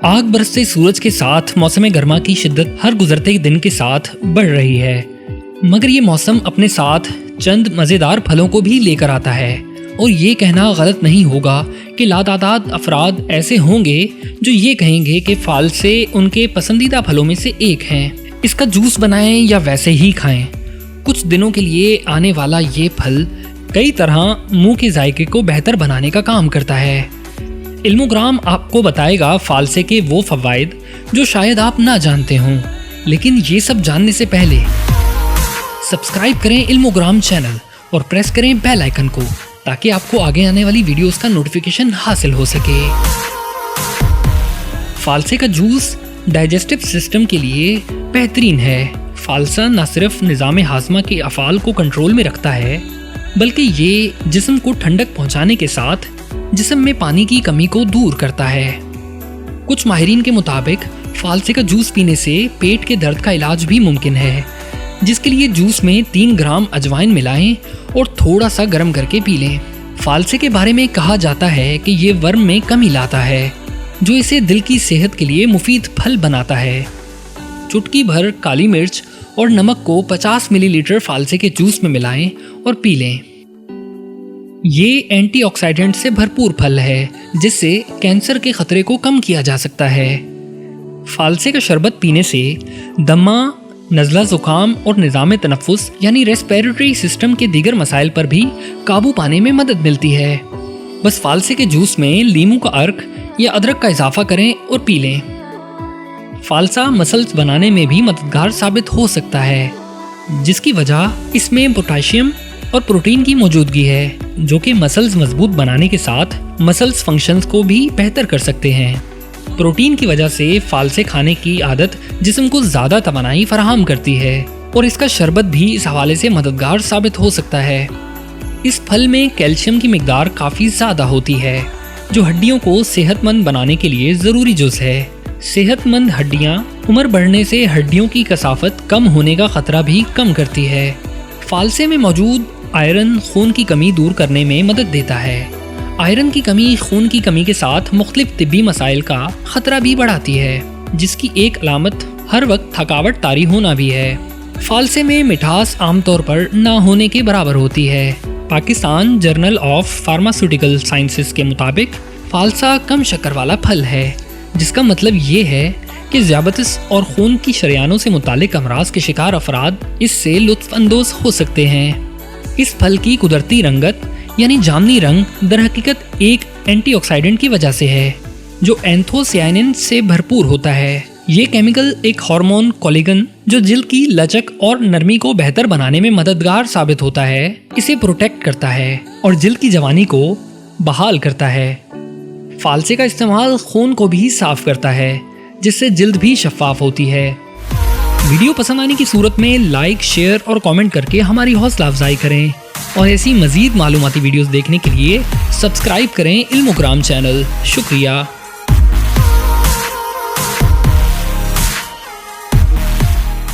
आग बरसते सूरज के साथ मौसम गर्मा की शिद्दत हर गुजरते दिन के साथ बढ़ रही है, मगर ये मौसम अपने साथ चंद मज़ेदार फलों को भी लेकर आता है। और ये कहना गलत नहीं होगा कि लातादाद अफराद ऐसे होंगे जो ये कहेंगे कि फालसे उनके पसंदीदा फलों में से एक हैं। इसका जूस बनाएं या वैसे ही खाएं, कुछ दिनों के लिए आने वाला ये फल कई तरह मुंह के जायके को बेहतर बनाने का काम करता है। इल्मोग्राम आपको बताएगा फालसे के वो फवाइद जो शायद आप ना जानते हों, लेकिन ये सब जानने से पहले सब्सक्राइब करें इल्मोग्राम चैनल और प्रेस करें बेल आइकन को, ताकि आपको आगे आने वाली वीडियोस का नोटिफिकेशन हासिल हो सके। फालसे का जूस डाइजेस्टिव सिस्टम के लिए बेहतरीन है। फालसा न सिर्फ निज़ाम हाजमा के अफ़ाल को कंट्रोल में रखता है, बल्कि ये जिस्म को ठंडक पहुंचाने के साथ जिस्म में पानी की कमी को दूर करता है। कुछ माहिरीन के मुताबिक फालसे का जूस पीने से पेट के दर्द का इलाज भी मुमकिन है, जिसके लिए जूस में 3 ग्राम अजवाइन मिलाएं और थोड़ा सा गर्म करके पी लें। फालसे के बारे में कहा जाता है कि ये वर्म में कमी लाता है, जो इसे दिल की सेहत के लिए मुफीद फल बनाता है। चुटकी भर काली मिर्च और नमक को 50 मिलीलीटर फालसे के जूस में मिलाएं और पी लें। ये एंटीऑक्सीडेंट से भरपूर फल है, जिससे कैंसर के खतरे को कम किया जा सकता है। फालसे का शरबत पीने से दमा, नज़ला ज़ुकाम और निज़ाम तनफ़ुस यानी रेस्पिरेटरी सिस्टम के दीगर मसाइल पर भी काबू पाने में मदद मिलती है। बस फालसे के जूस में लीमू का अर्क या अदरक का इजाफा करें और पी लें। फालसा मसल्स बनाने में भी मददगार साबित हो सकता है, जिसकी वजह इसमें पोटेशियम और प्रोटीन की मौजूदगी है, जो कि मसल्स मजबूत बनाने के साथ मसल्स फंक्शंस को भी बेहतर कर सकते हैं। प्रोटीन की वजह से फालसे खाने की आदत जिस्म को ज़्यादा तवानाई फराहम करती है, और इसका शरबत भी इस हवाले से मददगार साबित हो सकता है। इस फल में कैल्शियम की मिकदार काफ़ी ज़्यादा होती है, जो हड्डियों को सेहतमंद बनाने के लिए ज़रूरी जुज़ है। सेहतमंद हड्डियाँ उम्र बढ़ने से हड्डियों की कसाफत कम होने का खतरा भी कम करती है। फालसे में मौजूद आयरन खून की कमी दूर करने में मदद देता है। आयरन की कमी खून की कमी के साथ मुख्तलिफ तिब्बी मसाइल का खतरा भी बढ़ाती है, जिसकी एक अलामत हर वक्त थकावट तारी होना भी है। फालसे में मिठास आमतौर पर ना होने के बराबर होती है। Pakistan journal of pharmaceutical sciences के मुताबिक फालसा कम शक्कर वाला फल है, जिसका मतलब ये है कि ज़ियाबतिस और खून की शरियानों से मुतालिक अमराज के शिकार अफराद इससे लुत्फ़ अंदोज़ हो सकते हैं। इस फल की कुदरती रंगत यानी जामनी रंग दरहकीकत एक एंटीऑक्सीडेंट की वजह से है, जो एंथोसायानिन से भरपूर होता है। ये केमिकल एक हार्मोन कोलेजन, जो जिल्द की लचक और नरमी को बेहतर बनाने में मददगार साबित होता है, इसे प्रोटेक्ट करता है और जिल्द की जवानी को बहाल करता है। फालसे का इस्तेमाल खून को भी साफ करता है, जिससे जिल्द भी शफाफ होती है। वीडियो पसंद आने की सूरत में लाइक, शेयर और कमेंट करके हमारी हौसला अफजाई करें, और ऐसी मज़ीद मालूमाती वीडियोस देखने के लिए सब्सक्राइब करें इल्मोग्राम चैनल। शुक्रिया।